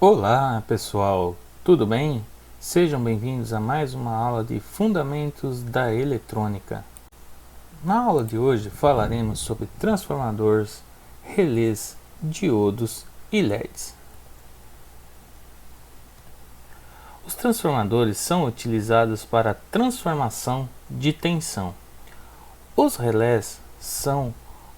Olá pessoal, tudo bem? Sejam bem-vindos a mais uma aula de Fundamentos da Eletrônica. Na aula de hoje falaremos sobre transformadores, relés, diodos e LEDs. Os transformadores são utilizados para a transformação de tensão. Os relés são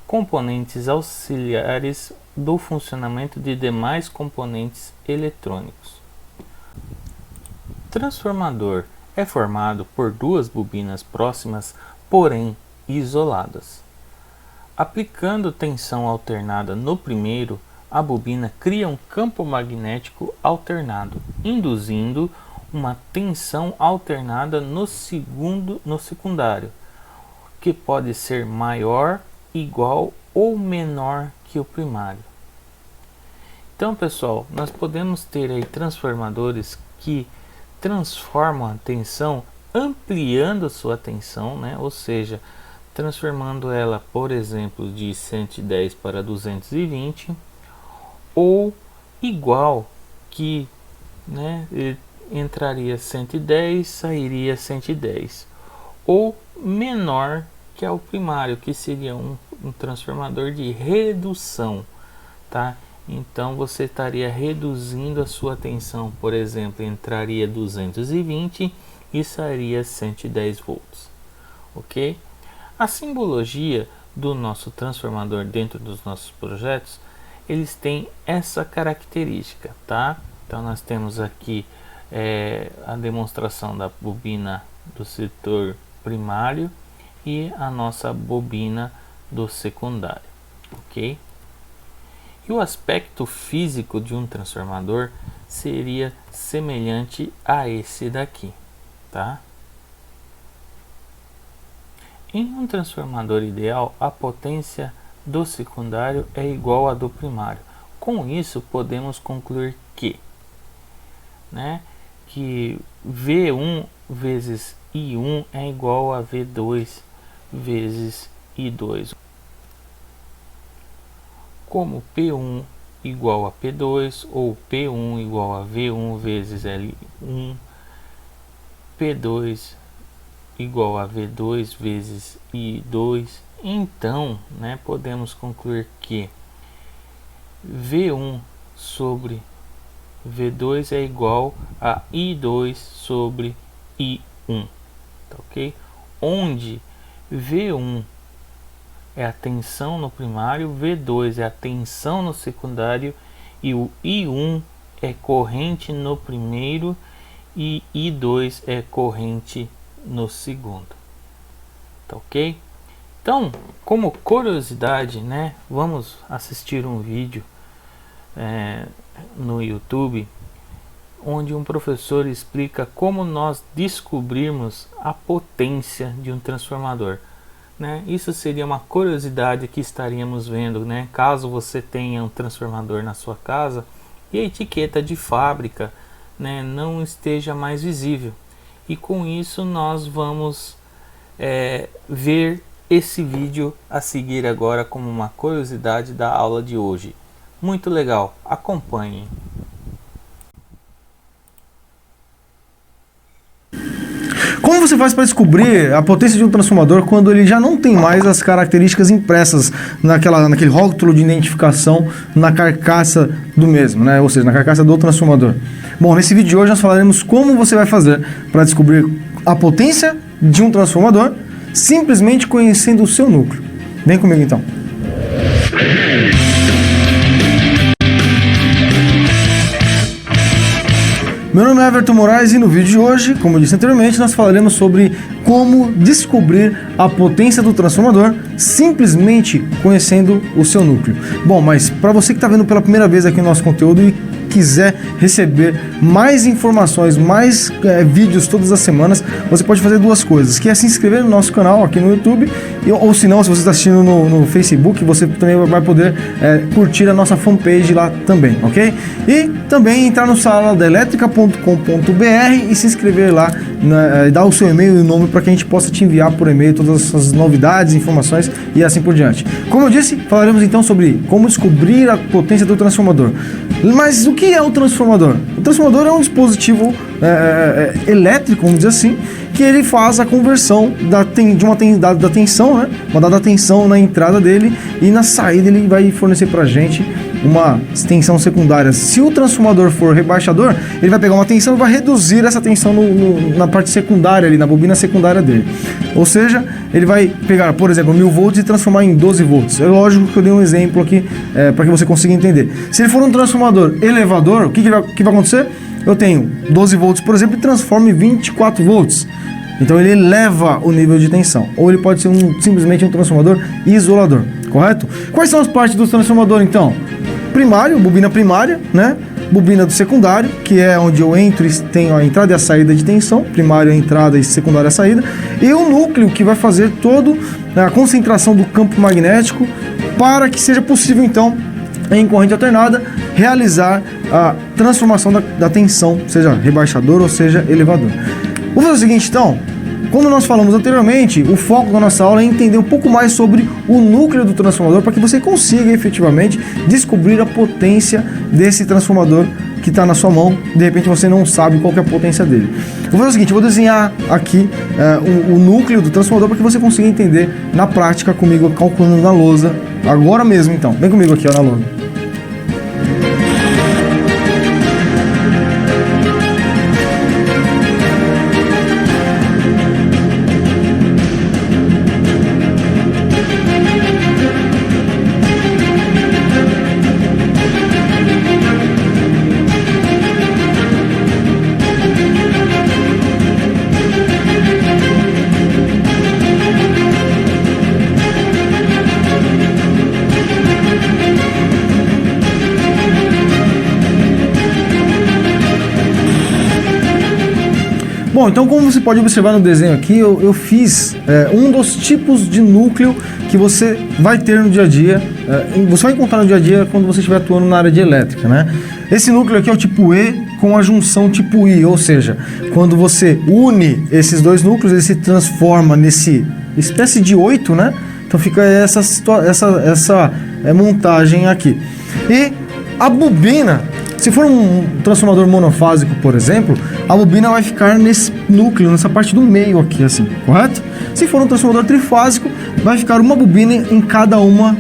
componentes auxiliares do funcionamento de demais componentes eletrônicos. Transformador é formado por duas bobinas próximas, porém isoladas. Aplicando tensão alternada no primeiro, a bobina cria um campo magnético alternado, induzindo uma tensão alternada no secundário, que pode ser maior, igual ou menor que o primário. Então, pessoal, nós podemos ter aí transformadores que transformam a tensão ampliando sua tensão, né? Ou seja, transformando ela, por exemplo, de 110 para 220, ou igual, que, né, entraria 110, sairia 110, ou menor que é o primário, que seria um transformador de redução, tá? Então você estaria reduzindo a sua tensão, por exemplo, entraria 220 e sairia 110 volts, ok? A simbologia do nosso transformador dentro dos nossos projetos, eles têm essa característica, tá? Então nós temos aqui a demonstração da bobina do setor primário e a nossa bobina do secundário, ok? E o aspecto físico de um transformador seria semelhante a esse daqui, tá? Em um transformador ideal, a potência do secundário é igual à do primário. Com isso, podemos concluir que V1 vezes I1 é igual a V2 vezes I2. Como P1 igual a P2 ou P1 igual a V1 vezes L1, P2 igual a V2 vezes I2, então, podemos concluir que V1 sobre V2 é igual a I2 sobre I1, tá, ok? Onde V1 é a tensão no primário, V2 é a tensão no secundário e o I1 é corrente no primeiro e I2 é corrente no segundo, tá, ok? Então, como curiosidade, vamos assistir um vídeo no YouTube onde um professor explica como nós descobrirmos a potência de um transformador. Isso seria uma curiosidade que estaríamos vendo, caso você tenha um transformador na sua casa e a etiqueta de fábrica, não esteja mais visível. E com isso nós vamos ver esse vídeo a seguir agora como uma curiosidade da aula de hoje. Muito legal, acompanhem. Como você faz para descobrir a potência de um transformador quando ele já não tem mais as características impressas naquele rótulo de identificação na carcaça do mesmo, ou seja, na carcaça do transformador? Bom, nesse vídeo de hoje nós falaremos como você vai fazer para descobrir a potência de um transformador simplesmente conhecendo o seu núcleo. Vem comigo então. Meu nome é Everton Moraes e no vídeo de hoje, como eu disse anteriormente, nós falaremos sobre como descobrir a potência do transformador simplesmente conhecendo o seu núcleo. Bom, mas para você que está vendo pela primeira vez aqui o nosso conteúdo e quiser receber mais informações, mais vídeos todas as semanas, você pode fazer duas coisas, que é se inscrever no nosso canal aqui no YouTube, ou se não, se você está assistindo no Facebook, você também vai poder curtir a nossa fanpage lá também, ok? E também entrar no saladaelétrica.com.br e se inscrever lá né, dá o seu e-mail e o nome para que a gente possa te enviar por e-mail todas essas novidades, informações e assim por diante. Como eu disse, falaremos então sobre como descobrir a potência do transformador. Mas o que é o transformador? O transformador é um dispositivo elétrico, vamos dizer assim, que ele faz a conversão da tensão, né? Uma dada tensão na entrada dele, e na saída ele vai fornecer pra gente uma tensão secundária. Se o transformador for rebaixador, ele vai pegar uma tensão e vai reduzir essa tensão na parte secundária ali, na bobina secundária dele. Ou seja, ele vai pegar, por exemplo, 1000 volts e transformar em 12 volts. É lógico que eu dei um exemplo aqui para que você consiga entender. Se ele for um transformador elevador, o que vai acontecer? Eu tenho 12 volts, por exemplo, e transformo em 24 volts. Então ele eleva o nível de tensão. Ou ele pode ser simplesmente um transformador isolador, correto? Quais são as partes do transformador, então? Primário, bobina primária, né? Bobina do secundário, que é onde eu entro e tenho a entrada e a saída de tensão. Primário é a entrada e secundário é a saída. E o núcleo, que vai fazer toda a concentração do campo magnético para que seja possível, então, em corrente alternada, realizar a transformação da tensão, seja rebaixador ou seja elevador. Vamos fazer o seguinte, então. Como nós falamos anteriormente, o foco da nossa aula é entender um pouco mais sobre o núcleo do transformador para que você consiga efetivamente descobrir a potência desse transformador que está na sua mão. De repente você não sabe qual que é a potência dele. Eu vou fazer o seguinte, eu vou desenhar aqui o núcleo do transformador para que você consiga entender na prática comigo, calculando na lousa, agora mesmo então. Vem comigo aqui, ó, na lousa. Bom, então como você pode observar no desenho aqui, eu fiz um dos tipos de núcleo que você vai ter no dia a dia, você vai encontrar no dia a dia quando você estiver atuando na área de elétrica, né? Esse núcleo aqui é o tipo E com a junção tipo I, ou seja, quando você une esses dois núcleos, ele se transforma nesse espécie de 8, né? Então fica essa montagem aqui. E a bobina, se for um transformador monofásico, por exemplo, a bobina vai ficar nesse núcleo, nessa parte do meio aqui, assim, correto? Se for um transformador trifásico, vai ficar uma bobina em cada uma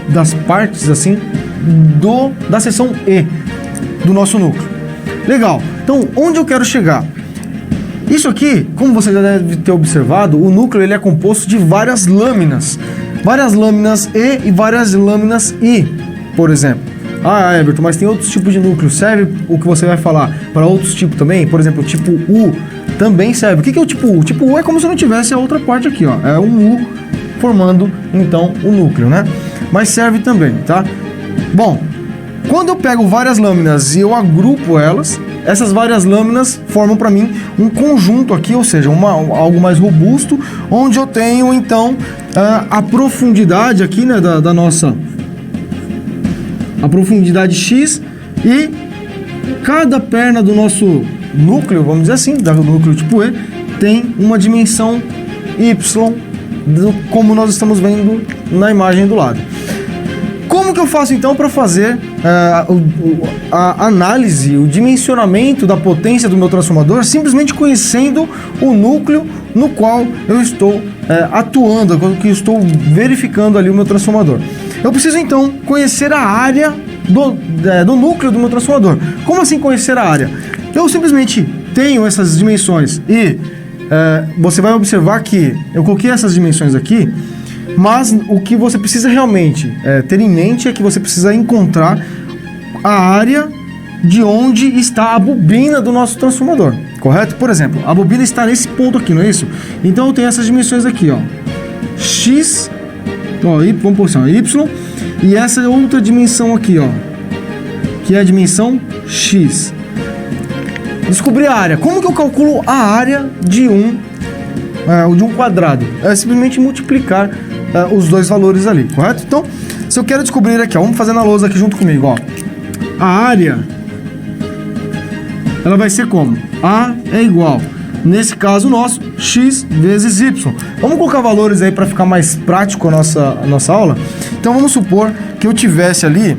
das partes, assim, da seção E do nosso núcleo. Legal. Então, onde eu quero chegar? Isso aqui, como você já deve ter observado, o núcleo ele é composto de várias lâminas E e várias lâminas I, por exemplo. Ah, Everton, mas tem outros tipos de núcleo. Serve o que você vai falar para outros tipos também? Por exemplo, o tipo U também serve. O que é o tipo U? O tipo U é como se não tivesse a outra parte aqui, ó. É um U formando, então, o núcleo, né? Mas serve também, tá? Bom, quando eu pego várias lâminas e eu agrupo elas, essas várias lâminas formam para mim um conjunto aqui, ou seja, algo mais robusto, onde eu tenho, então, a profundidade aqui, né, da nossa... a profundidade X, e cada perna do nosso núcleo, vamos dizer assim, do núcleo tipo E, tem uma dimensão Y, como nós estamos vendo na imagem do lado. Como que eu faço então para fazer a análise, o dimensionamento da potência do meu transformador, simplesmente conhecendo o núcleo no qual eu estou atuando, que eu estou verificando ali o meu transformador? Eu preciso então conhecer a área do núcleo do meu transformador. Como assim conhecer a área? Eu simplesmente tenho essas dimensões e você vai observar que eu coloquei essas dimensões aqui, mas o que você precisa realmente ter em mente é que você precisa encontrar a área de onde está a bobina do nosso transformador, correto? Por exemplo, a bobina está nesse ponto aqui, não é isso? Então eu tenho essas dimensões aqui, ó, X, ó, vamos posicionar Y, e essa outra dimensão aqui, ó, que é a dimensão X. Descobrir a área. Como que eu calculo a área de um quadrado? É simplesmente multiplicar os dois valores ali, correto? Então, se eu quero descobrir aqui, ó, vamos fazer na lousa aqui junto comigo, ó. A área, ela vai ser como? A é igual nesse caso nosso, x vezes y. Vamos colocar valores aí para ficar mais prático a nossa aula. Então vamos supor que eu tivesse ali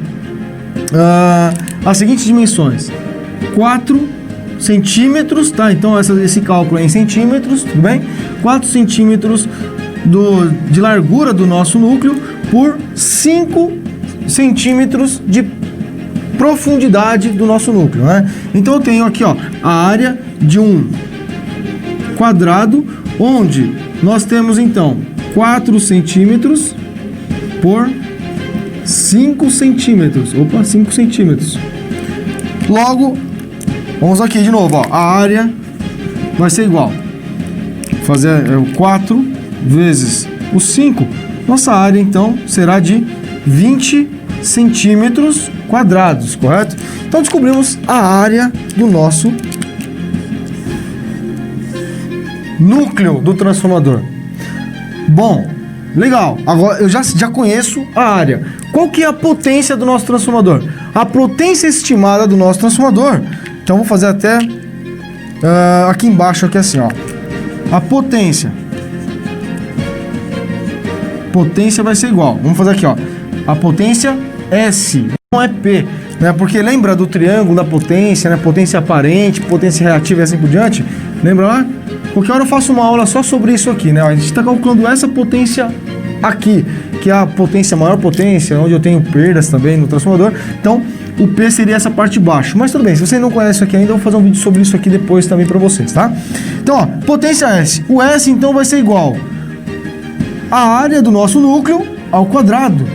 as seguintes dimensões: 4 centímetros, tá? Então esse cálculo é em centímetros, tudo bem? 4 centímetros de largura do nosso núcleo por 5 centímetros de profundidade do nosso núcleo, né? Então eu tenho aqui, ó, a área de um quadrado, onde nós temos então 4 centímetros por 5 centímetros. Opa, 5 centímetros. Logo, vamos aqui de novo, ó, a área vai ser igual. Fazer 4 vezes o 5. Nossa área então será de 20 centímetros quadrados, correto? Então descobrimos a área do nosso núcleo do transformador. Bom, legal. Agora eu já conheço a área. Qual que é a potência do nosso transformador? A potência estimada do nosso transformador. Então vou fazer até aqui embaixo, aqui assim, ó. A potência vai ser igual. Vamos fazer aqui, ó. A potência S, não é P, né? Porque lembra do triângulo da potência, né? Potência aparente, potência relativa e assim por diante. Lembra lá? Qualquer hora eu faço uma aula só sobre isso aqui, né? A gente está calculando essa potência aqui, que é a potência, a maior potência, onde eu tenho perdas também no transformador. Então, o P seria essa parte de baixo. Mas tudo bem, se você não conhece isso aqui ainda, eu vou fazer um vídeo sobre isso aqui depois também para vocês, tá? Então, ó, potência S. O S, então, vai ser igual a área do nosso núcleo ao quadrado.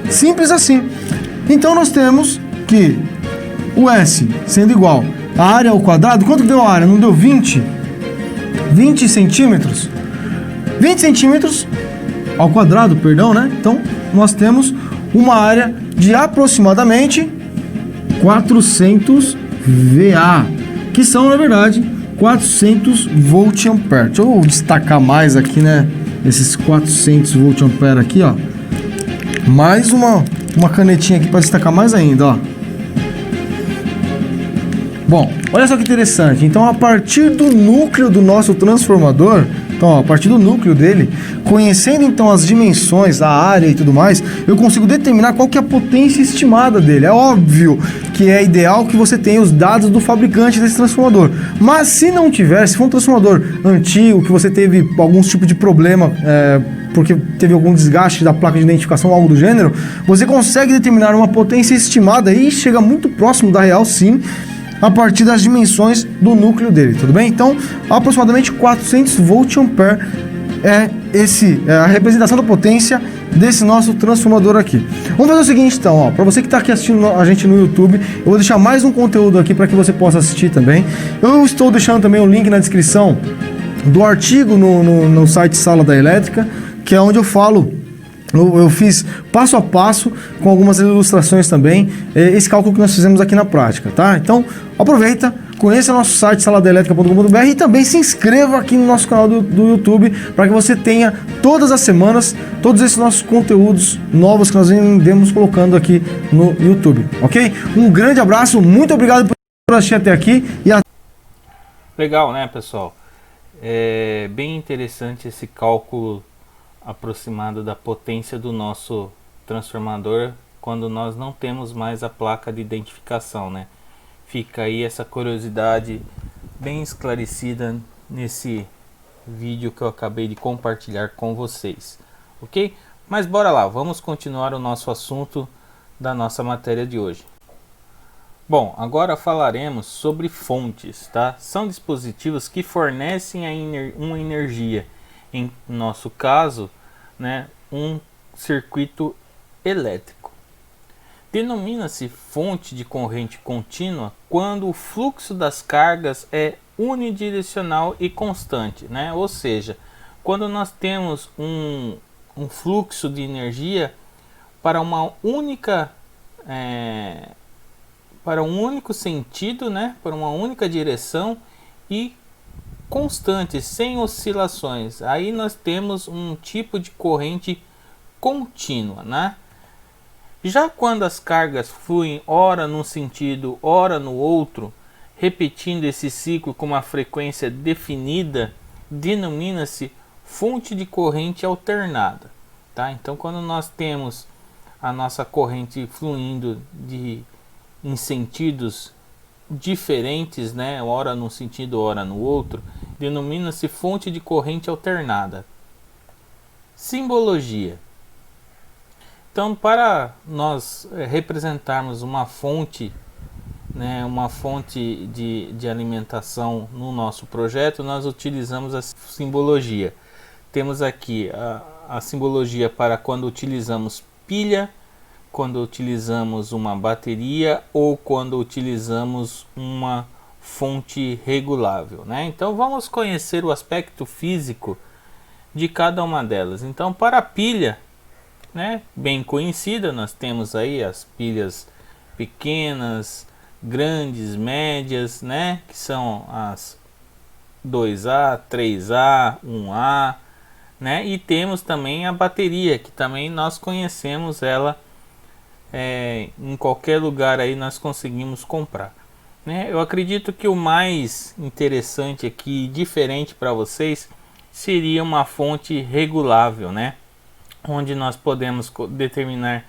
Simples assim. Então, nós temos que o S sendo igual a área ao quadrado. Quanto deu a área? Não deu 20? 20 centímetros? 20 centímetros ao quadrado, perdão, né? Então, nós temos uma área de aproximadamente 400 VA, que são, na verdade, 400 volt-ampere. Deixa eu destacar mais aqui, né? Esses 400 volt-ampere aqui, ó. Mais uma canetinha aqui para destacar mais ainda, ó. Bom, olha só que interessante. Então, a partir do núcleo do nosso transformador, então, ó, a partir do núcleo dele, conhecendo então as dimensões, a área e tudo mais, eu consigo determinar qual que é a potência estimada dele. É óbvio que é ideal que você tenha os dados do fabricante desse transformador. Mas se não tiver, se for um transformador antigo, que você teve algum tipo de problema, porque teve algum desgaste da placa de identificação, algo do gênero, você consegue determinar uma potência estimada e chega muito próximo da real, sim, a partir das dimensões do núcleo dele, tudo bem? Então, aproximadamente 400 volt-ampere é a representação da potência desse nosso transformador aqui. Vamos fazer o seguinte, então, ó, para você que está aqui assistindo a gente no YouTube, eu vou deixar mais um conteúdo aqui para que você possa assistir também. Eu estou deixando também o link na descrição do artigo no site Sala da Elétrica, que é onde eu falo. Eu fiz passo a passo, com algumas ilustrações também, esse cálculo que nós fizemos aqui na prática, tá? Então, aproveita, conheça nosso site saladaelétrica.com.br e também se inscreva aqui no nosso canal do YouTube, para que você tenha todas as semanas, todos esses nossos conteúdos novos que nós vemos colocando aqui no YouTube, ok? Um grande abraço, muito obrigado por assistir até aqui e Legal, né, pessoal? É bem interessante esse cálculo aproximado da potência do nosso transformador quando nós não temos mais a placa de identificação, né? Fica aí essa curiosidade bem esclarecida nesse vídeo que eu acabei de compartilhar com vocês, ok? Mas bora lá, vamos continuar o nosso assunto da nossa matéria de hoje. Bom, agora falaremos sobre fontes, tá? São dispositivos que fornecem uma energia, em nosso caso, né, um circuito elétrico. Denomina-se fonte de corrente contínua quando o fluxo das cargas é unidirecional e constante, né? Ou seja, quando nós temos um fluxo de energia para uma única para um único sentido, né? Para uma única direção e constante, sem oscilações. Aí nós temos um tipo de corrente contínua, né? Já quando as cargas fluem ora num sentido, ora no outro, repetindo esse ciclo com uma frequência definida, denomina-se fonte de corrente alternada, tá? Então, quando nós temos a nossa corrente fluindo em sentidos diferentes, né, ora num sentido, ora no outro, denomina-se fonte de corrente alternada. Simbologia. Então, para nós representarmos uma fonte, né, uma fonte de alimentação no nosso projeto, nós utilizamos a simbologia. Temos aqui a simbologia para quando utilizamos pilha, quando utilizamos uma bateria ou quando utilizamos uma fonte regulável, né? Então vamos conhecer o aspecto físico de cada uma delas. Então, para a pilha, né, bem conhecida, nós temos aí as pilhas pequenas, grandes, médias, né, que são as 2A, 3A, 1A, né, e temos também a bateria, que também nós conhecemos ela, em qualquer lugar aí nós conseguimos comprar, né? Eu acredito que o mais interessante aqui, diferente para vocês, seria uma fonte regulável, né, onde nós podemos determinar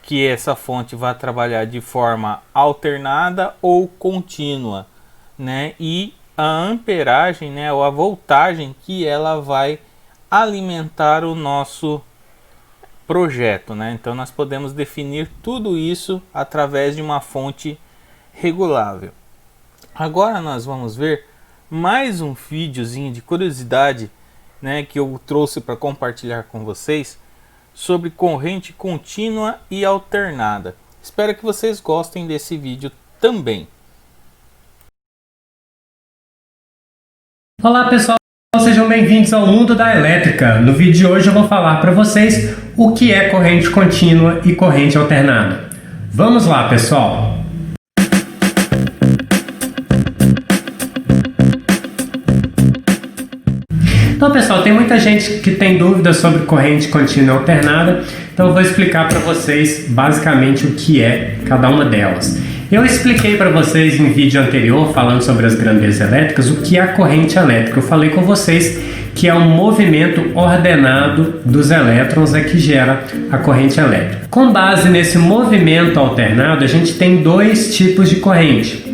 que essa fonte vai trabalhar de forma alternada ou contínua, né, e a amperagem, né, ou a voltagem que ela vai alimentar o nosso projeto, né? Então nós podemos definir tudo isso através de uma fonte regulável. Agora nós vamos ver mais um videozinho de curiosidade, né, que eu trouxe para compartilhar com vocês sobre corrente contínua e alternada. Espero que vocês gostem desse vídeo também. Olá pessoal, sejam bem-vindos ao mundo da elétrica. No vídeo de hoje eu vou falar para vocês o que é corrente contínua e corrente alternada. Vamos lá, pessoal! Então, pessoal, tem muita gente que tem dúvidas sobre corrente contínua e alternada, então eu vou explicar para vocês basicamente o que é cada uma delas. Eu expliquei para vocês em vídeo anterior, falando sobre as grandezas elétricas, o que é a corrente elétrica. Eu falei com vocês que é um movimento ordenado dos elétrons que gera a corrente elétrica. Com base nesse movimento alternado, a gente tem dois tipos de corrente.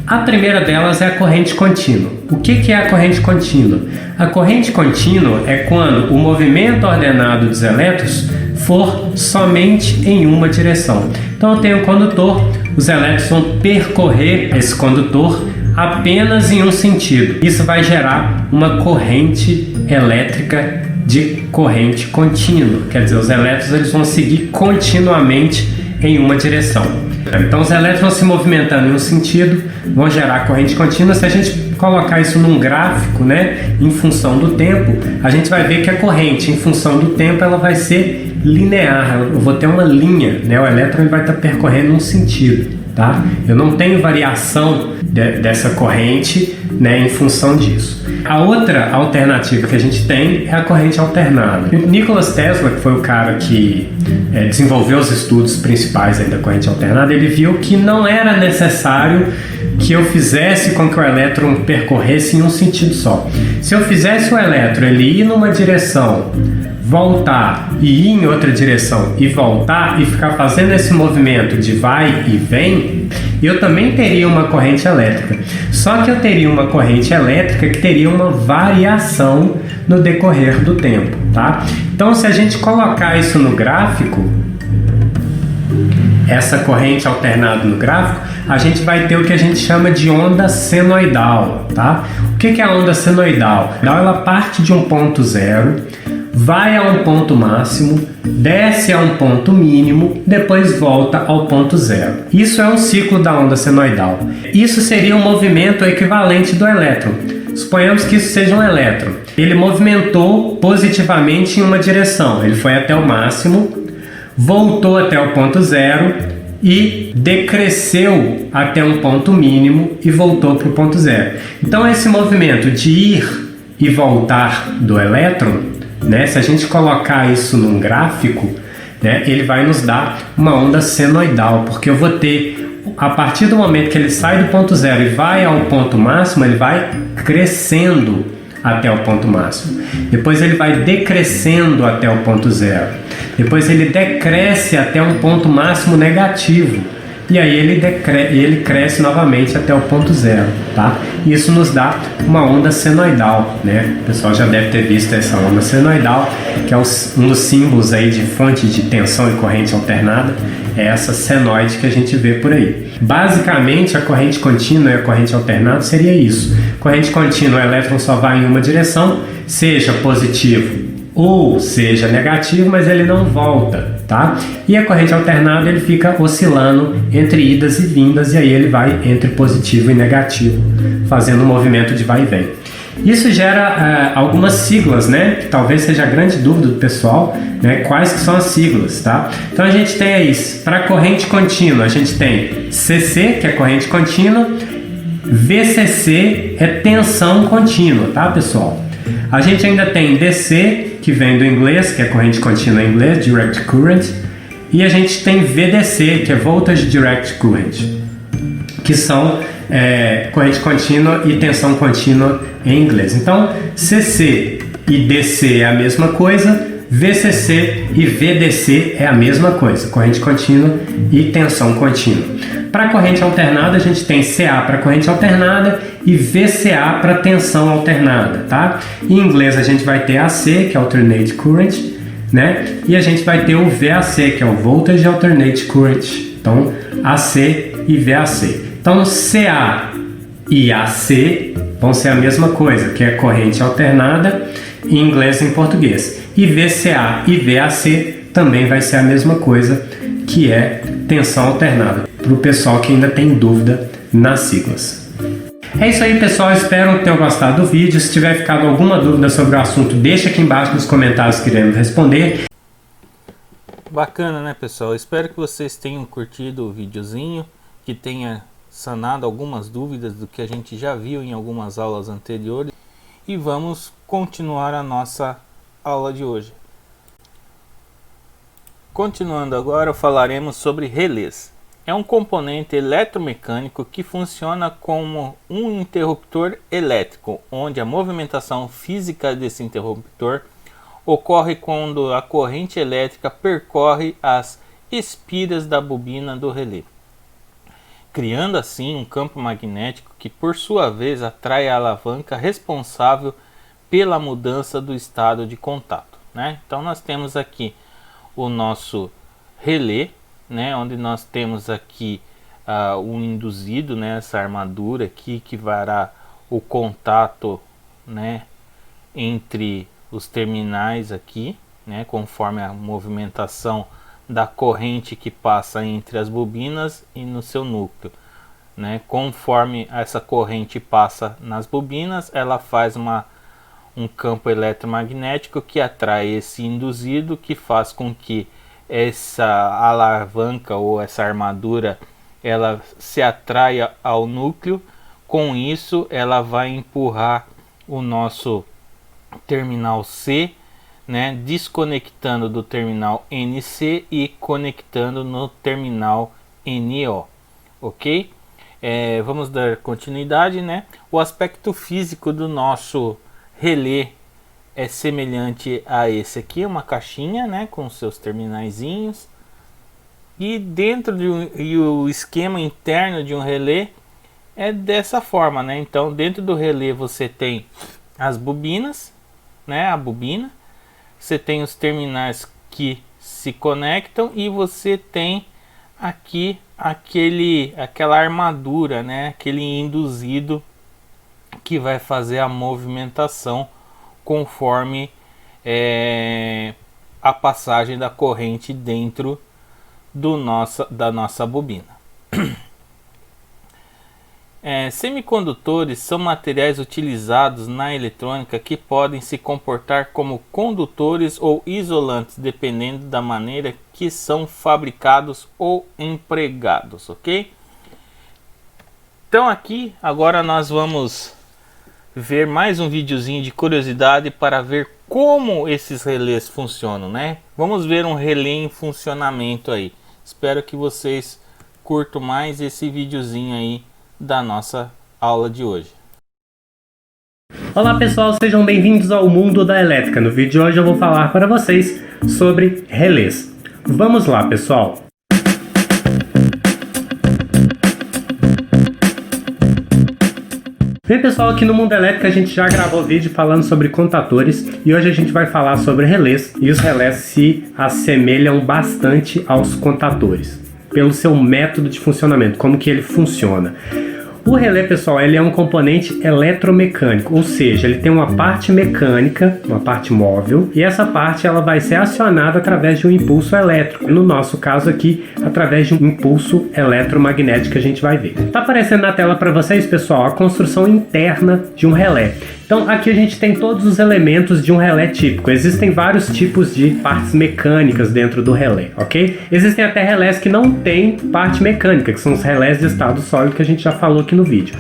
A primeira delas é a corrente contínua. O que é a corrente contínua? A corrente contínua é quando o movimento ordenado dos elétrons for somente em uma direção. Então eu tenho um condutor, os elétrons vão percorrer esse condutor apenas em um sentido. Isso vai gerar uma corrente elétrica de corrente contínua. Quer dizer, os elétrons eles vão seguir continuamente em uma direção. Então os elétrons vão se movimentando em um sentido, vão gerar corrente contínua. Se a gente colocar isso num gráfico, né, em função do tempo, a gente vai ver que a corrente, em função do tempo, ela vai ser linear. Eu vou ter uma linha, né, o elétron ele vai estar percorrendo um sentido, tá? Eu não tenho variação dessa corrente, né, em função disso. A outra alternativa que a gente tem é a corrente alternada. Nikola Tesla, que foi o cara que desenvolveu os estudos principais aí da corrente alternada, ele viu que não era necessário que eu fizesse com que o elétron percorresse em um sentido só. Se eu fizesse o elétron ele ir numa direção, voltar e ir em outra direção e voltar e ficar fazendo esse movimento de vai e vem, eu também teria uma corrente elétrica. Só que eu teria uma corrente elétrica que teria uma variação no decorrer do tempo, tá? Então, se a gente colocar isso no gráfico, essa corrente alternada no gráfico, a gente vai ter o que a gente chama de onda senoidal, tá? O que é a onda senoidal? Ela parte de um ponto zero, vai a um ponto máximo, desce a um ponto mínimo, depois volta ao ponto zero. Isso é um ciclo da onda senoidal. Isso seria um movimento equivalente do elétron. Suponhamos que isso seja um elétron. Ele movimentou positivamente em uma direção. Ele foi até o máximo, voltou até o ponto zero e decresceu até um ponto mínimo e voltou para o ponto zero. Então esse movimento de ir e voltar do elétron, né, se a gente colocar isso num gráfico, né, ele vai nos dar uma onda senoidal, porque eu vou ter a partir do momento que ele sai do ponto zero e vai ao ponto máximo, ele vai crescendo até o ponto máximo. Depois ele vai decrescendo até o ponto zero. Depois ele decresce até um ponto máximo negativo. E aí ele cresce novamente até o ponto zero, tá? Isso nos dá uma onda senoidal, né? O pessoal já deve ter visto essa onda senoidal, que é um dos símbolos aí de fonte de tensão e corrente alternada, é essa senoide que a gente vê por aí. Basicamente, a corrente contínua e a corrente alternada seria isso. Corrente contínua, o elétron só vai em uma direção, seja positivo ou seja negativo, mas ele não volta, tá? E a corrente alternada, ele fica oscilando entre idas e vindas, e aí ele vai entre positivo e negativo, fazendo um movimento de vai e vem. Isso gera algumas siglas, né? Que talvez seja a grande dúvida do pessoal, né? Quais que são as siglas, tá? Então a gente tem aí, para corrente contínua, a gente tem CC, que é corrente contínua, VCC é tensão contínua, tá, pessoal? A gente ainda tem DC, que vem do inglês, que é corrente contínua em inglês, Direct Current, e a gente tem VDC, que é Voltage Direct Current, que são corrente contínua e tensão contínua em inglês. Então, CC e DC é a mesma coisa, VCC e VDC é a mesma coisa, corrente contínua e tensão contínua. Para corrente alternada, a gente tem CA para corrente alternada e VCA para tensão alternada, tá? Em inglês a gente vai ter AC, que é Alternate Current, né? E a gente vai ter o VAC, que é o Voltage Alternate Current. Então, AC e VAC. Então, CA e AC vão ser a mesma coisa, que é corrente alternada em inglês e em português. E VCA e VAC também vai ser a mesma coisa, que é tensão alternada, para o pessoal que ainda tem dúvida nas siglas. É isso aí, pessoal, espero que tenham gostado do vídeo. Se tiver ficado alguma dúvida sobre o assunto, deixa aqui embaixo nos comentários que iremos responder. Bacana, né, pessoal? Espero que vocês tenham curtido o videozinho, que tenha sanado algumas dúvidas do que a gente já viu em algumas aulas anteriores. E vamos continuar a nossa aula de hoje. Continuando agora, falaremos sobre relés. É um componente eletromecânico que funciona como um interruptor elétrico, onde a movimentação física desse interruptor ocorre quando a corrente elétrica percorre as espiras da bobina do relé, criando assim um campo magnético que, por sua vez, atrai a alavanca responsável pela mudança do estado de contato, né? Então nós temos aqui o nosso relé, né, onde nós temos aqui um induzido, né, essa armadura aqui que fará o contato, né, entre os terminais aqui, né, conforme a movimentação da corrente que passa entre as bobinas e no seu núcleo, né? Conforme essa corrente passa nas bobinas, ela faz um campo eletromagnético que atrai esse induzido, que faz com que essa alavanca ou essa armadura ela se atraia ao núcleo. Com isso ela vai empurrar o nosso terminal C, né, desconectando do terminal NC e conectando no terminal NO, ok? Vamos dar continuidade, né? O aspecto físico do nosso relé é semelhante a esse aqui, uma caixinha, né, com seus terminaizinhos, e dentro e o esquema interno de um relé é dessa forma, né? Então dentro do relé você tem as bobinas, né, a bobina, você tem os terminais que se conectam e você tem aqui aquela armadura, né, aquele induzido que vai fazer a movimentação conforme a passagem da corrente dentro da nossa bobina. Semicondutores são materiais utilizados na eletrônica que podem se comportar como condutores ou isolantes, dependendo da maneira que são fabricados ou empregados, ok? Então aqui agora nós vamos ver mais um videozinho de curiosidade para ver como esses relés funcionam, né? Vamos ver um relé em funcionamento aí. Espero que vocês curto mais esse videozinho aí da nossa aula de hoje. Olá pessoal, sejam bem-vindos ao mundo da elétrica. No vídeo de hoje eu vou falar para vocês sobre relés. Vamos lá pessoal! Bem pessoal, aqui no Mundo Elétrico a gente já gravou vídeo falando sobre contatores e hoje a gente vai falar sobre relés, e os relés se assemelham bastante aos contatores pelo seu método de funcionamento, como que ele funciona. O relé, pessoal, ele é um componente eletromecânico, ou seja, ele tem uma parte mecânica, uma parte móvel, e essa parte ela vai ser acionada através de um impulso elétrico. No nosso caso aqui, através de um impulso eletromagnético que a gente vai ver. Está aparecendo na tela para vocês, pessoal, a construção interna de um relé. Então aqui a gente tem todos os elementos de um relé típico. Existem vários tipos de partes mecânicas dentro do relé, ok? Existem até relés que não têm parte mecânica, que são os relés de estado sólido que a gente já falou aqui no vídeo.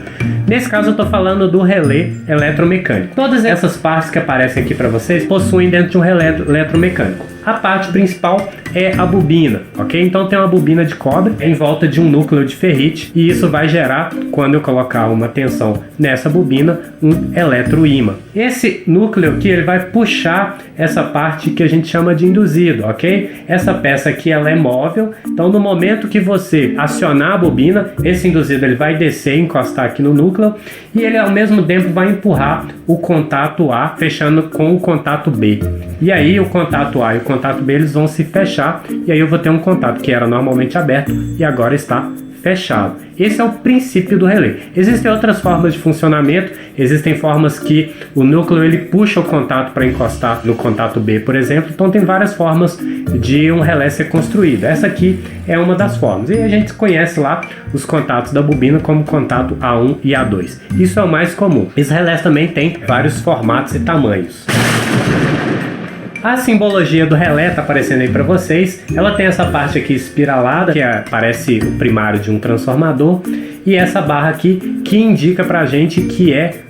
Nesse caso eu estou falando do relé eletromecânico. Todas essas partes que aparecem aqui para vocês possuem dentro de um relé eletromecânico. A parte principal é a bobina, ok? Então tem uma bobina de cobre em volta de um núcleo de ferrite e isso vai gerar, quando eu colocar uma tensão nessa bobina, um eletroímã. Esse núcleo aqui ele vai puxar essa parte que a gente chama de induzido, ok? Essa peça aqui ela é móvel, então no momento que você acionar a bobina, esse induzido ele vai descer e encostar aqui no núcleo e ele ao mesmo tempo vai empurrar o contato A fechando com o contato B. E aí o contato A e o contato B eles vão se fechar e aí eu vou ter um contato que era normalmente aberto e agora está fechado. Esse é o princípio do relé. Existem outras formas de funcionamento, existem formas que o núcleo ele puxa o contato para encostar no contato B, por exemplo, então tem várias formas de um relé ser construído. Essa aqui é uma das formas. E a gente conhece lá os contatos da bobina como contato A1 e A2. Isso é o mais comum. Os relés também têm vários formatos e tamanhos. A simbologia do relé está aparecendo aí para vocês. Ela tem essa parte aqui espiralada, que parece o primário de um transformador, e essa barra aqui que indica para a gente que é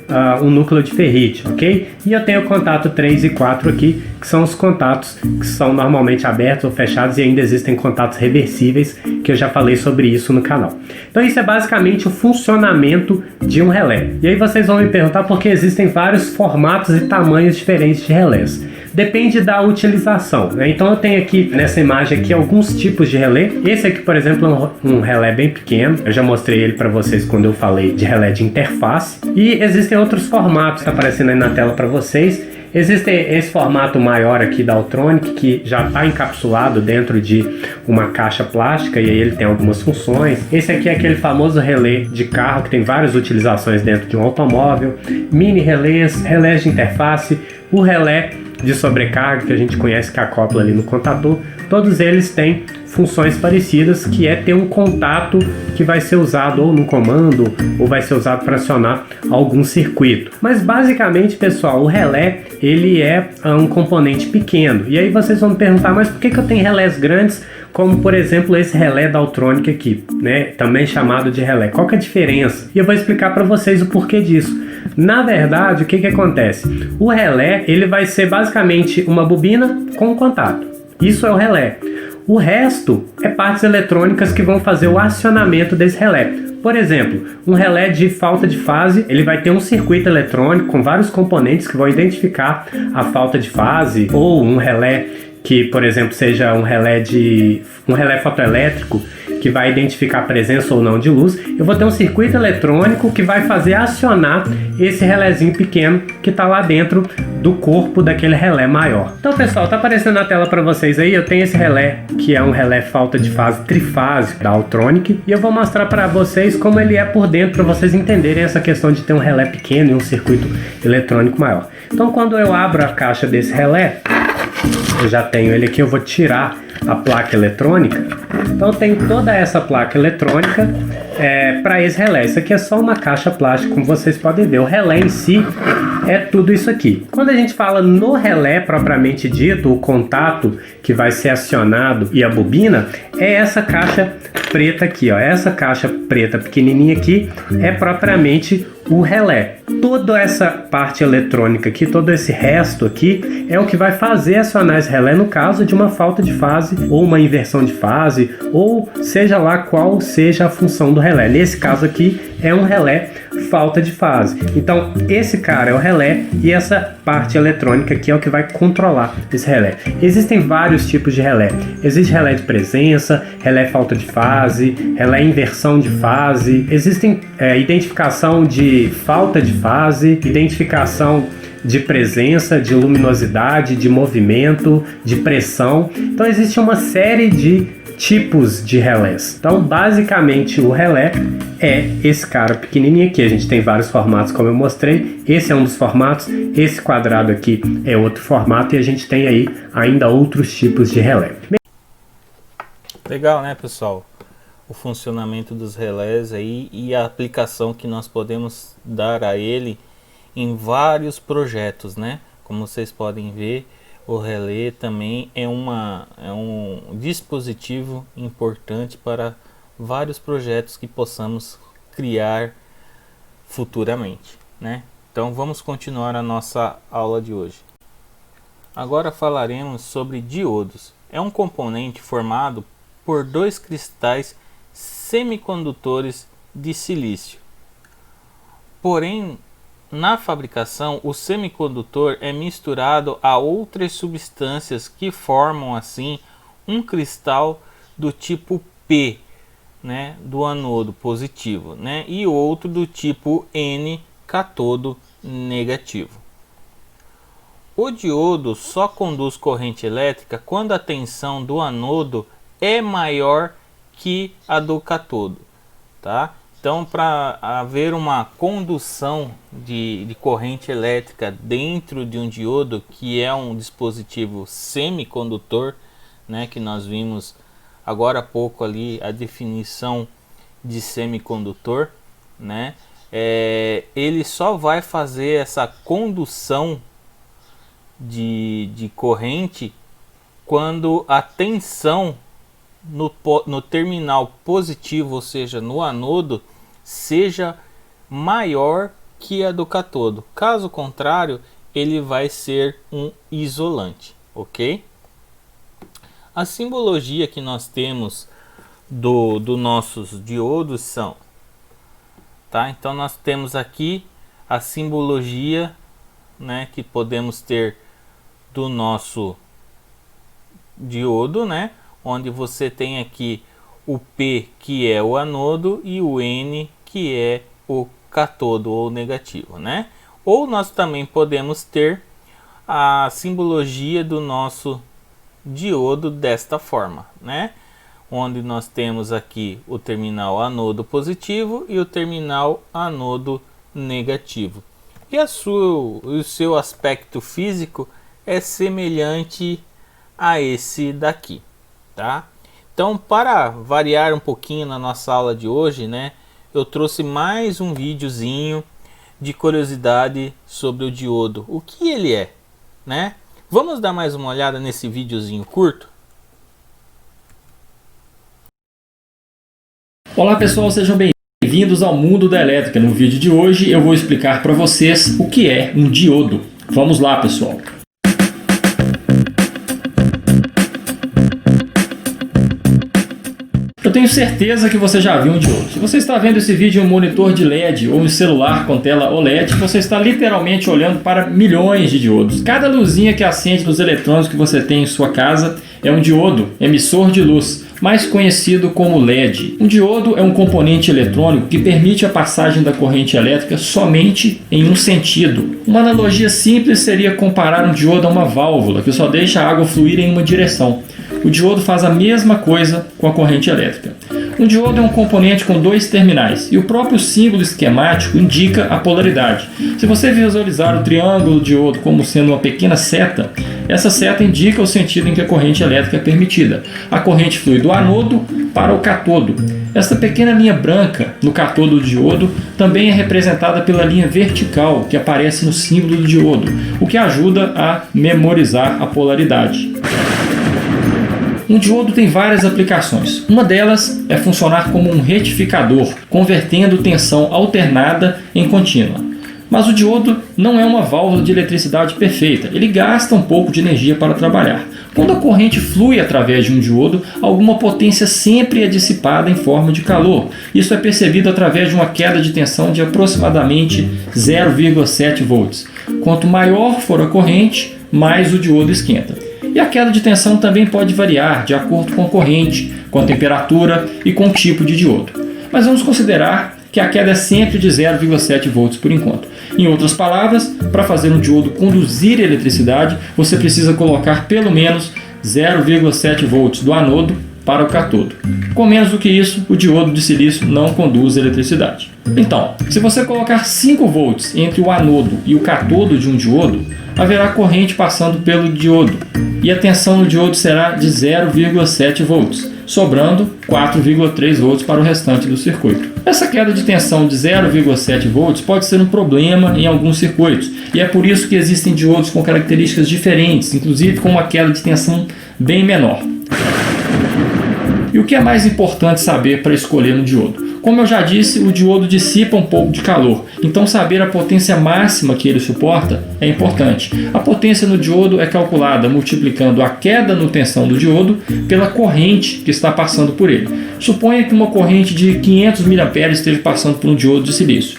um núcleo de ferrite, ok? E eu tenho o contato 3 e 4 aqui, que são os contatos que são normalmente abertos ou fechados, e ainda existem contatos reversíveis, que eu já falei sobre isso no canal. Então isso é basicamente o funcionamento de um relé. E aí vocês vão me perguntar por que existem vários formatos e tamanhos diferentes de relés. Depende da utilização, né? Então eu tenho aqui nessa imagem aqui alguns tipos de relé. Esse aqui, por exemplo, é um relé bem pequeno. Eu já mostrei ele para vocês quando eu falei de relé de interface. E existem outros formatos que tá aparecendo aí na tela para vocês. Existe esse formato maior aqui da Altronic, que já está encapsulado dentro de uma caixa plástica e aí ele tem algumas funções. Esse aqui é aquele famoso relé de carro que tem várias utilizações dentro de um automóvel. Mini relés, relés de interface, o relé de sobrecarga que a gente conhece que acopla ali no contador. Todos eles têm funções parecidas, que é ter um contato que vai ser usado ou no comando ou vai ser usado para acionar algum circuito. Mas basicamente, pessoal, o relé ele é um componente pequeno. E aí vocês vão me perguntar, mas por que eu tenho relés grandes, como por exemplo esse relé da Altronic aqui, né? Também chamado de relé. Qual que é a diferença? E eu vou explicar para vocês o porquê disso. Na verdade, o que acontece? O relé ele vai ser basicamente uma bobina com um contato. Isso é o relé. O resto é partes eletrônicas que vão fazer o acionamento desse relé. Por exemplo, um relé de falta de fase, ele vai ter um circuito eletrônico com vários componentes que vão identificar a falta de fase, ou um relé que, por exemplo, seja um relé fotoelétrico, que vai identificar a presença ou não de luz. Eu vou ter um circuito eletrônico que vai fazer acionar esse relézinho pequeno que está lá dentro do corpo daquele relé maior. Então, pessoal, tá aparecendo na tela para vocês aí, eu tenho esse relé que é um relé falta de fase trifásico da Altronic, e eu vou mostrar para vocês como ele é por dentro, para vocês entenderem essa questão de ter um relé pequeno e um circuito eletrônico maior. Então, quando eu abro a caixa desse relé, eu já tenho ele aqui, eu vou tirar a placa eletrônica. Então tem toda essa placa eletrônica para esse relé. Isso aqui é só uma caixa plástica, como vocês podem ver. O relé em si é tudo isso aqui. Quando a gente fala no relé propriamente dito, o contato que vai ser acionado e a bobina é essa caixa preta aqui, ó. Essa caixa preta pequenininha aqui é propriamente o relé. Toda essa parte eletrônica aqui, todo esse resto aqui, é o que vai fazer acionar esse relé no caso de uma falta de fase, ou uma inversão de fase, ou seja lá qual seja a função do relé. Nesse caso aqui, é um relé falta de fase. Então, esse cara é o relé e essa parte eletrônica aqui é o que vai controlar esse relé. Existem vários tipos de relé. Existe relé de presença, relé falta de fase, relé inversão de fase. Existem identificação de falta de fase, identificação de presença, de luminosidade, de movimento, de pressão. Então, existe uma série de tipos de relés. Então, basicamente, o relé é esse cara pequenininho aqui. A gente tem vários formatos, como eu mostrei. Esse é um dos formatos. Esse quadrado aqui é outro formato. E a gente tem aí ainda outros tipos de relé. Legal, né, pessoal? O funcionamento dos relés aí e a aplicação que nós podemos dar a ele em vários projetos, né? Como vocês podem ver, o relé também é um dispositivo importante para vários projetos que possamos criar futuramente, né? Então vamos continuar a nossa aula de hoje. Agora falaremos sobre diodos. É um componente formado por dois cristais semicondutores de silício. Porém, na fabricação, o semicondutor é misturado a outras substâncias que formam assim um cristal do tipo P, né, do anodo positivo, né, e outro do tipo N, cátodo negativo. O diodo só conduz corrente elétrica quando a tensão do anodo é maior que a do cátodo, tá? Então, para haver uma condução de corrente elétrica dentro de um diodo, que é um dispositivo semicondutor, né, que nós vimos agora há pouco ali a definição de semicondutor, né, ele só vai fazer essa condução de corrente quando a tensão no terminal positivo, ou seja, no anodo, seja maior que a do cátodo. Caso contrário, ele vai ser um isolante, ok? A simbologia que nós temos do nossos diodos são, tá? Então nós temos aqui a simbologia, né, que podemos ter do nosso diodo, né? Onde você tem aqui o P, que é o anodo, e o N, que é o cátodo ou negativo, né? Ou nós também podemos ter a simbologia do nosso diodo desta forma, né? Onde nós temos aqui o terminal anodo positivo e o terminal anodo negativo. E o seu aspecto físico é semelhante a esse daqui, tá? Então, para variar um pouquinho na nossa aula de hoje, né, eu trouxe mais um videozinho de curiosidade sobre o diodo. O que ele é, né? Vamos dar mais uma olhada nesse videozinho curto? Olá pessoal, sejam bem-vindos ao mundo da elétrica. No vídeo de hoje eu vou explicar para vocês o que é um diodo. Vamos lá, pessoal. Eu tenho certeza que você já viu um diodo. Se você está vendo esse vídeo em um monitor de LED ou em um celular com tela OLED, você está literalmente olhando para milhões de diodos. Cada luzinha que acende nos eletrônicos que você tem em sua casa é um diodo, emissor de luz, mais conhecido como LED. Um diodo é um componente eletrônico que permite a passagem da corrente elétrica somente em um sentido. Uma analogia simples seria comparar um diodo a uma válvula que só deixa a água fluir em uma direção. O diodo faz a mesma coisa com a corrente elétrica. Um diodo é um componente com dois terminais e o próprio símbolo esquemático indica a polaridade. Se você visualizar o triângulo do diodo como sendo uma pequena seta, essa seta indica o sentido em que a corrente elétrica é permitida. A corrente flui do anodo para o cátodo. Essa pequena linha branca no cátodo do diodo também é representada pela linha vertical que aparece no símbolo do diodo, o que ajuda a memorizar a polaridade. Um diodo tem várias aplicações. Uma delas é funcionar como um retificador, convertendo tensão alternada em contínua. Mas o diodo não é uma válvula de eletricidade perfeita, ele gasta um pouco de energia para trabalhar. Quando a corrente flui através de um diodo, alguma potência sempre é dissipada em forma de calor. Isso é percebido através de uma queda de tensão de aproximadamente 0,7 volts. Quanto maior for a corrente, mais o diodo esquenta. E a queda de tensão também pode variar de acordo com a corrente, com a temperatura e com o tipo de diodo. Mas vamos considerar que a queda é sempre de 0,7 volts por enquanto. Em outras palavras, para fazer um diodo conduzir eletricidade, você precisa colocar pelo menos 0,7 volts do anodo para o catodo. Com menos do que isso, o diodo de silício não conduz eletricidade. Então, se você colocar 5 volts entre o anodo e o catodo de um diodo, haverá corrente passando pelo diodo e a tensão no diodo será de 0,7 volts, sobrando 4,3 volts para o restante do circuito. Essa queda de tensão de 0,7 volts pode ser um problema em alguns circuitos, e é por isso que existem diodos com características diferentes, inclusive com uma queda de tensão bem menor. E o que é mais importante saber para escolher um diodo? Como eu já disse, o diodo dissipa um pouco de calor, então saber a potência máxima que ele suporta é importante. A potência no diodo é calculada multiplicando a queda no tensão do diodo pela corrente que está passando por ele. Suponha que uma corrente de 500 mA esteja passando por um diodo de silício.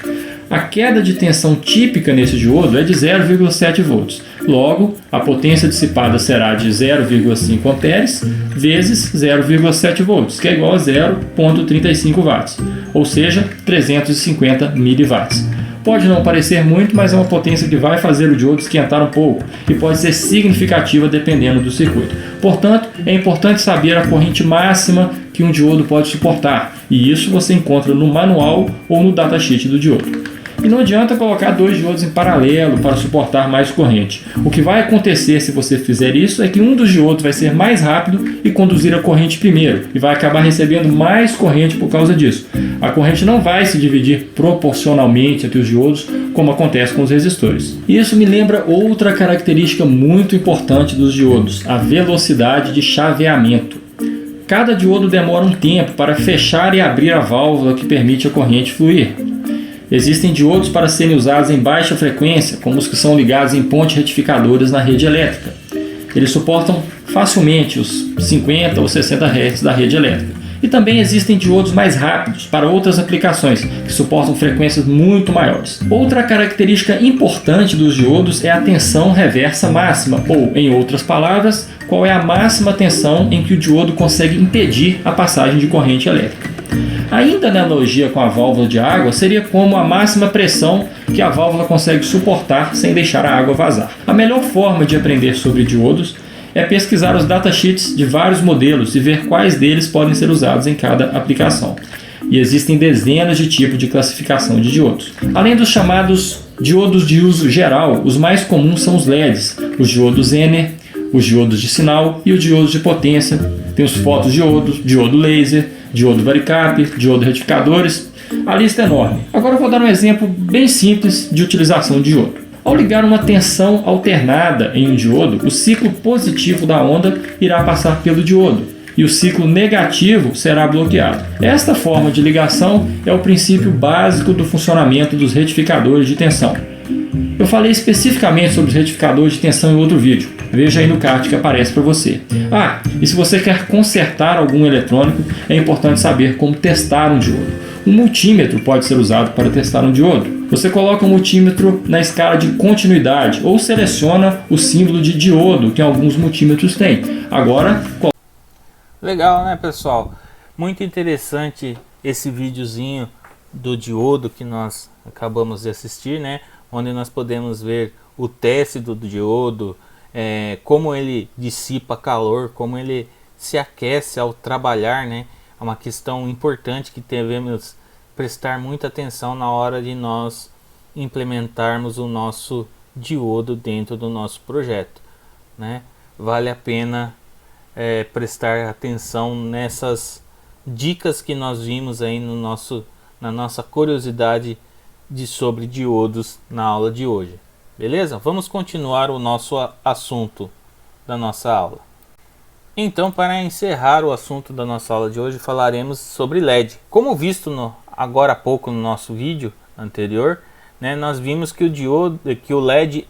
A queda de tensão típica nesse diodo é de 0,7 volts. Logo, a potência dissipada será de 0,5 amperes vezes 0,7 volts, que é igual a 0,35 watts, ou seja, 350 miliwatts. Pode não parecer muito, mas é uma potência que vai fazer o diodo esquentar um pouco e pode ser significativa dependendo do circuito. Portanto, é importante saber a corrente máxima que um diodo pode suportar, e isso você encontra no manual ou no datasheet do diodo. E não adianta colocar dois diodos em paralelo para suportar mais corrente. O que vai acontecer se você fizer isso é que um dos diodos vai ser mais rápido e conduzir a corrente primeiro, e vai acabar recebendo mais corrente por causa disso. A corrente não vai se dividir proporcionalmente entre os diodos, como acontece com os resistores. Isso me lembra outra característica muito importante dos diodos, a velocidade de chaveamento. Cada diodo demora um tempo para fechar e abrir a válvula que permite a corrente fluir. Existem diodos para serem usados em baixa frequência, como os que são ligados em pontes retificadoras na rede elétrica. Eles suportam facilmente os 50 ou 60 Hz da rede elétrica. E também existem diodos mais rápidos para outras aplicações, que suportam frequências muito maiores. Outra característica importante dos diodos é a tensão reversa máxima, ou, em outras palavras, qual é a máxima tensão em que o diodo consegue impedir a passagem de corrente elétrica. Ainda na analogia com a válvula de água, seria como a máxima pressão que a válvula consegue suportar sem deixar a água vazar. A melhor forma de aprender sobre diodos é pesquisar os datasheets de vários modelos e ver quais deles podem ser usados em cada aplicação. E existem dezenas de tipos de classificação de diodos. Além dos chamados diodos de uso geral, os mais comuns são os LEDs, os diodos Zener, os diodos de sinal e os diodos de potência. Tem os fotodiodos, diodo laser, diodo varicap, diodo retificadores. A lista é enorme. Agora eu vou dar um exemplo bem simples de utilização de diodo. Ao ligar uma tensão alternada em um diodo, o ciclo positivo da onda irá passar pelo diodo e o ciclo negativo será bloqueado. Esta forma de ligação é o princípio básico do funcionamento dos retificadores de tensão. Eu falei especificamente sobre os retificadores de tensão em outro vídeo. Veja aí no card que aparece para você. E se você quer consertar algum eletrônico, é importante saber como testar um diodo. Um multímetro pode ser usado para testar um diodo. Você coloca o multímetro na escala de continuidade ou seleciona o símbolo de diodo que alguns multímetros têm. Agora... Legal, né, pessoal? Muito interessante esse videozinho do diodo que nós acabamos de assistir, né? Onde nós podemos ver o teste do diodo, como ele dissipa calor, como ele se aquece ao trabalhar, né? É uma questão importante que devemos prestar muita atenção na hora de nós implementarmos o nosso diodo dentro do nosso projeto, né? Vale a pena prestar atenção nessas dicas que nós vimos aí na nossa curiosidade sobre diodos na aula de hoje. Beleza? Vamos continuar o nosso assunto da nossa aula. Então, para encerrar o assunto da nossa aula de hoje, falaremos sobre LED. Como visto agora há pouco no nosso vídeo anterior, né, nós vimos que o LED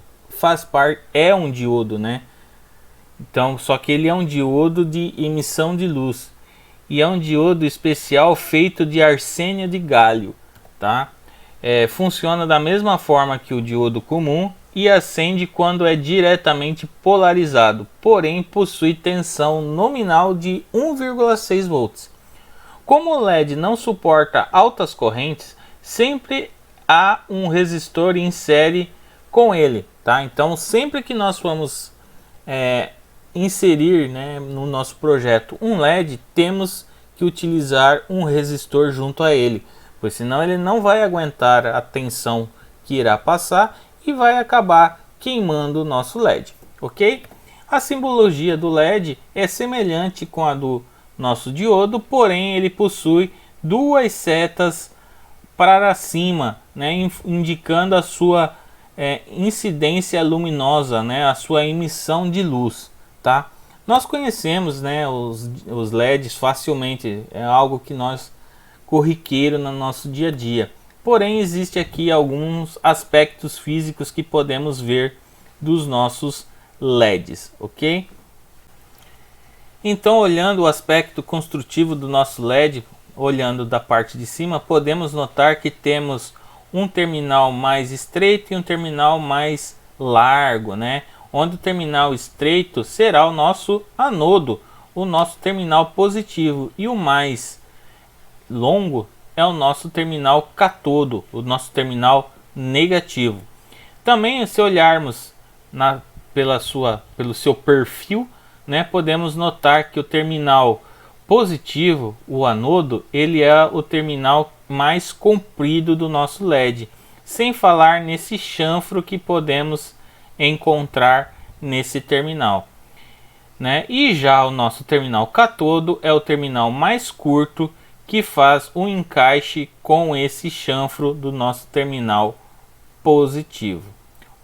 é um diodo, né? Então, só que ele é um diodo de emissão de luz e é um diodo especial feito de arsênio de galho, tá? Funciona da mesma forma que o diodo comum e acende quando é diretamente polarizado, porém possui tensão nominal de 1,6 volts. Como o LED não suporta altas correntes, sempre há um resistor em série com ele, tá? Então, sempre que nós formos inserir, né, no nosso projeto um LED, temos que utilizar um resistor junto a ele, pois senão ele não vai aguentar a tensão que irá passar e vai acabar queimando o nosso LED, ok? A simbologia do LED é semelhante com a do nosso diodo, porém ele possui duas setas para cima, né, indicando a sua incidência luminosa, né, a sua emissão de luz, tá? Nós conhecemos, né, os LEDs facilmente, é algo que nós corriqueiro no nosso dia a dia. Porém, existe aqui alguns aspectos físicos que podemos ver dos nossos LEDs, ok? Então, olhando o aspecto construtivo do nosso LED, olhando da parte de cima, podemos notar que temos um terminal mais estreito e um terminal mais largo, né? Onde o terminal estreito será o nosso anodo, o nosso terminal positivo, e o mais longo é o nosso terminal catodo, o nosso terminal negativo. Também, se olharmos pelo seu perfil, né, podemos notar que o terminal positivo, o anodo, ele é o terminal mais comprido do nosso LED, sem falar nesse chanfro que podemos encontrar nesse terminal, né? E já o nosso terminal catodo é o terminal mais curto, que faz um encaixe com esse chanfro do nosso terminal positivo,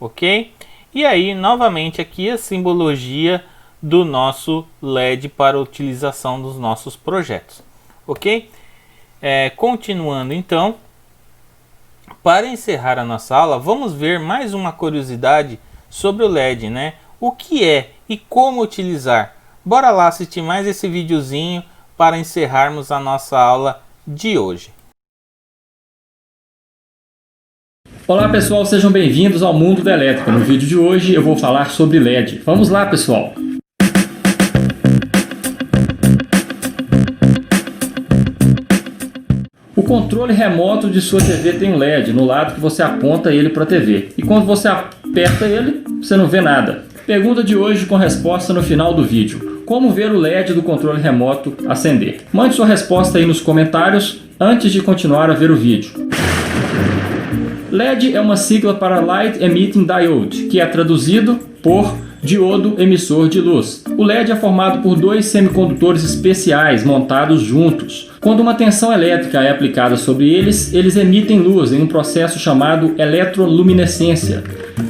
ok? E aí, novamente, aqui a simbologia do nosso LED para a utilização dos nossos projetos, ok? Continuando então, para encerrar a nossa aula, vamos ver mais uma curiosidade sobre o LED, né? O que é e como utilizar. Bora lá assistir mais esse videozinho para encerrarmos a nossa aula de hoje. Olá pessoal, sejam bem-vindos ao Mundo da Elétrica. No vídeo de hoje eu vou falar sobre LED. Vamos lá, pessoal! O controle remoto de sua TV tem um LED no lado que você aponta ele para a TV. E quando você aperta ele, você não vê nada. Pergunta de hoje com resposta no final do vídeo. Como ver o LED do controle remoto acender? Mande sua resposta aí nos comentários antes de continuar a ver o vídeo. LED é uma sigla para Light Emitting Diode, que é traduzido por diodo emissor de luz. O LED é formado por dois semicondutores especiais montados juntos. Quando uma tensão elétrica é aplicada sobre eles, eles emitem luz em um processo chamado eletroluminescência.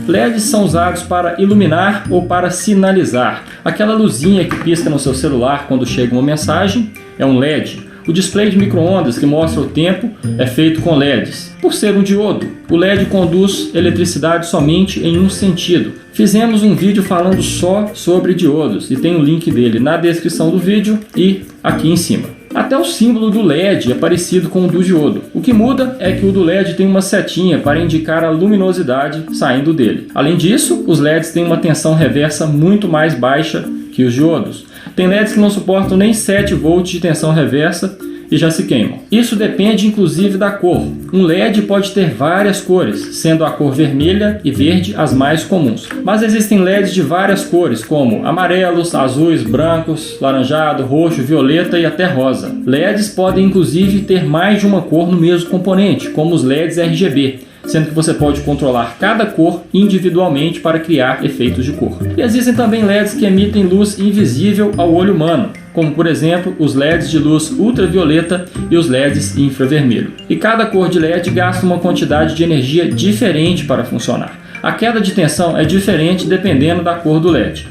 LEDs são usados para iluminar ou para sinalizar. Aquela luzinha que pisca no seu celular quando chega uma mensagem é um LED. O display de micro-ondas que mostra o tempo é feito com LEDs. Por ser um diodo, o LED conduz eletricidade somente em um sentido. Fizemos um vídeo falando só sobre diodos e tem o link dele na descrição do vídeo e aqui em cima. Até o símbolo do LED é parecido com o do diodo. O que muda é que o do LED tem uma setinha para indicar a luminosidade saindo dele. Além disso, os LEDs têm uma tensão reversa muito mais baixa que os diodos. Tem LEDs que não suportam nem 7 volts de tensão reversa e já se queimam. Isso depende inclusive da cor. Um LED pode ter várias cores, sendo a cor vermelha e verde as mais comuns. Mas existem LEDs de várias cores, como amarelos, azuis, brancos, laranjado, roxo, violeta e até rosa. LEDs podem inclusive ter mais de uma cor no mesmo componente, como os LEDs RGB, sendo que você pode controlar cada cor individualmente para criar efeitos de cor. E existem também LEDs que emitem luz invisível ao olho humano, como por exemplo os LEDs de luz ultravioleta e os LEDs infravermelho. E cada cor de LED gasta uma quantidade de energia diferente para funcionar. A queda de tensão é diferente dependendo da cor do LED.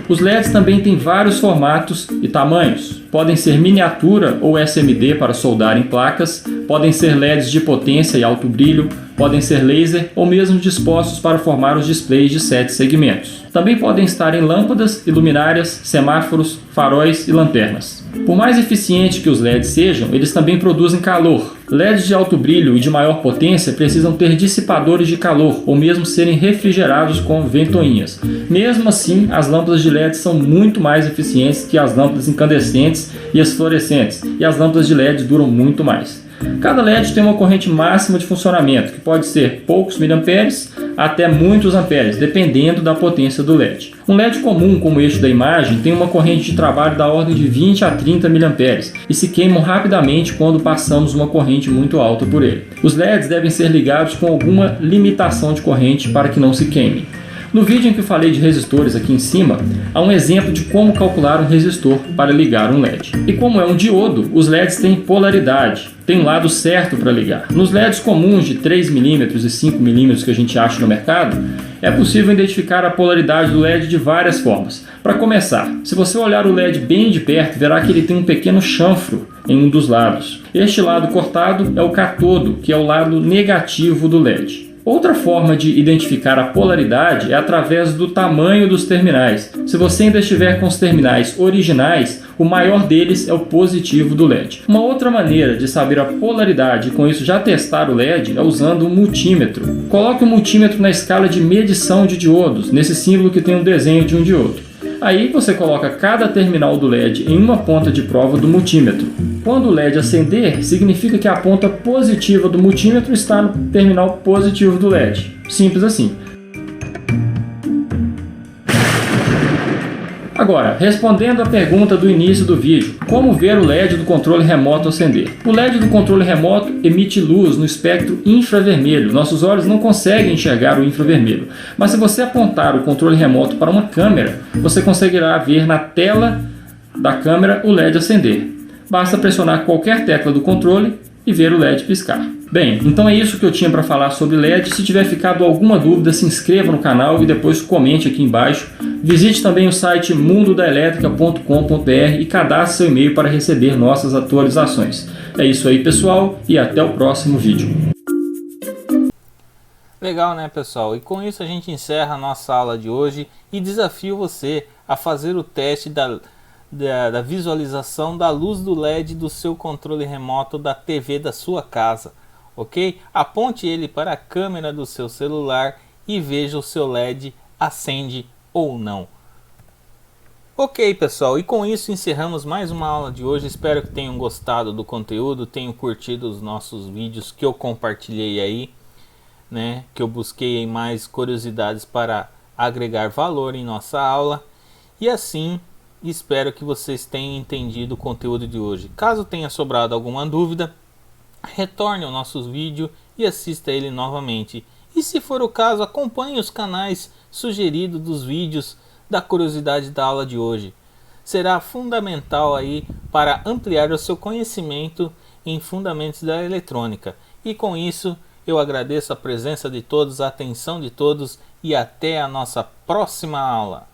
Os LEDs também têm vários formatos e tamanhos. Podem ser miniatura ou SMD para soldar em placas, podem ser LEDs de potência e alto brilho, podem ser laser ou mesmo dispostos para formar os displays de 7 segmentos. Também podem estar em lâmpadas e luminárias, semáforos, faróis e lanternas. Por mais eficiente que os LEDs sejam, eles também produzem calor. LEDs de alto brilho e de maior potência precisam ter dissipadores de calor ou mesmo serem refrigerados com ventoinhas. Mesmo assim, as lâmpadas de LED são muito mais eficientes que as lâmpadas incandescentes e as fluorescentes, e as lâmpadas de LED duram muito mais. Cada LED tem uma corrente máxima de funcionamento, que pode ser poucos miliamperes até muitos amperes, dependendo da potência do LED. Um LED comum, como este da imagem, tem uma corrente de trabalho da ordem de 20 a 30 miliamperes e se queimam rapidamente quando passamos uma corrente muito alta por ele. Os LEDs devem ser ligados com alguma limitação de corrente para que não se queimem. No vídeo em que eu falei de resistores aqui em cima, há um exemplo de como calcular um resistor para ligar um LED. E como é um diodo, os LEDs têm polaridade, tem um lado certo para ligar. Nos LEDs comuns de 3mm e 5mm que a gente acha no mercado, é possível identificar a polaridade do LED de várias formas. Para começar, se você olhar o LED bem de perto, verá que ele tem um pequeno chanfro em um dos lados. Este lado cortado é o catodo, que é o lado negativo do LED. Outra forma de identificar a polaridade é através do tamanho dos terminais. Se você ainda estiver com os terminais originais, o maior deles é o positivo do LED. Uma outra maneira de saber a polaridade e com isso já testar o LED é usando um multímetro. Coloque o multímetro na escala de medição de diodos, nesse símbolo que tem um desenho de um diodo. Aí você coloca cada terminal do LED em uma ponta de prova do multímetro. Quando o LED acender, significa que a ponta positiva do multímetro está no terminal positivo do LED. Simples assim. Agora, respondendo à pergunta do início do vídeo, como ver o LED do controle remoto acender? O LED do controle remoto emite luz no espectro infravermelho. Nossos olhos não conseguem enxergar o infravermelho. Mas se você apontar o controle remoto para uma câmera, você conseguirá ver na tela da câmera o LED acender. Basta pressionar qualquer tecla do controle e ver o LED piscar. Bem, então é isso que eu tinha para falar sobre LED. Se tiver ficado alguma dúvida, se inscreva no canal e depois comente aqui embaixo. Visite também o site mundodaelétrica.com.br e cadastre seu e-mail para receber nossas atualizações. É isso aí, pessoal, e até o próximo vídeo. Legal, né, pessoal? E com isso a gente encerra a nossa aula de hoje e desafio você a fazer o teste da visualização da luz do LED do seu controle remoto da TV da sua casa, ok? Aponte ele para a câmera do seu celular e veja o seu LED acende ou não. Ok, pessoal, e com isso encerramos mais uma aula de hoje. Espero que tenham gostado do conteúdo, tenham curtido os nossos vídeos que eu compartilhei aí, né? Que eu busquei em mais curiosidades para agregar valor em nossa aula. E assim, espero que vocês tenham entendido o conteúdo de hoje. Caso tenha sobrado alguma dúvida, retorne ao nosso vídeo e assista ele novamente. E se for o caso, acompanhe os canais sugeridos dos vídeos da curiosidade da aula de hoje. Será fundamental aí para ampliar o seu conhecimento em fundamentos da eletrônica. E com isso, eu agradeço a presença de todos, a atenção de todos e até a nossa próxima aula.